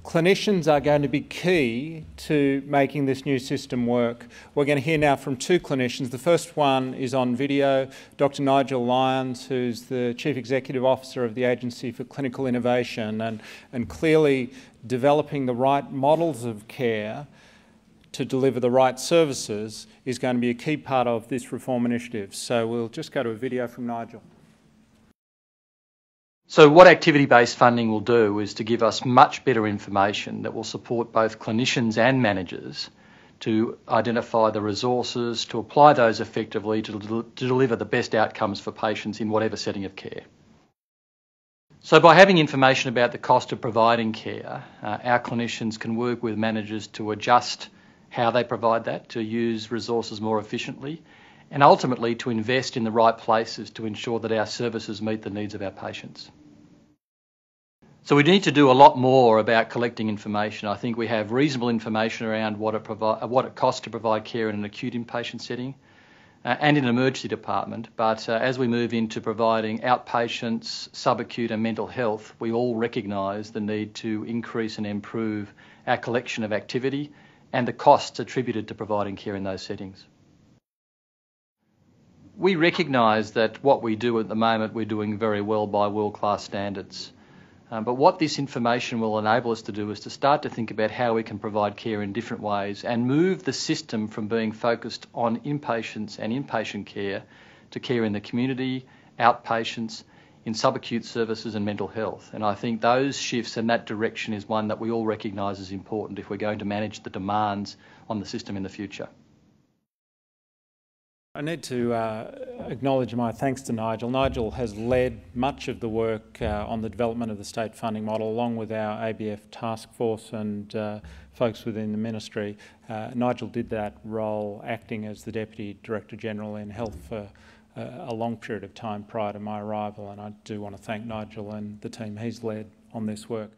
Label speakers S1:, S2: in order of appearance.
S1: Clinicians are going to be key to making this new system work. We're going to hear now from two clinicians. The first one is on video, Dr. Nigel Lyons, who's the Chief Executive Officer of the Agency for Clinical Innovation, and clearly developing the right models of care to deliver the right services is going to be a key part of this reform initiative. So we'll just go to a video from Nigel.
S2: So what activity-based funding will do is to give us much better information that will support both clinicians and managers to identify the resources, to apply those effectively to deliver the best outcomes for patients in whatever setting of care. So by having information about the cost of providing care, our clinicians can work with managers to adjust how they provide that, to use resources more efficiently, and ultimately to invest in the right places to ensure that our services meet the needs of our patients. So we need to do a lot more about collecting information. I think we have reasonable information around what it costs to provide care in an acute inpatient setting and in an emergency department. But as we move into providing outpatients, subacute and mental health, we all recognise the need to increase and improve our collection of activity and the costs attributed to providing care in those settings. We recognise that what we do at the moment we're doing very well by world-class standards. But what this information will enable us to do is to start to think about how we can provide care in different ways and move the system from being focused on inpatients and inpatient care to care in the community, outpatients, in subacute services and mental health. And I think those shifts and that direction is one that we all recognise is important if we're going to manage the demands on the system in the future.
S1: I need to acknowledge my thanks to Nigel. Nigel has led much of the work on the development of the state funding model, along with our ABF task force and folks within the ministry. Nigel did that role acting as the Deputy Director General in Health for a long period of time prior to my arrival, and I do want to thank Nigel and the team he's led on this work.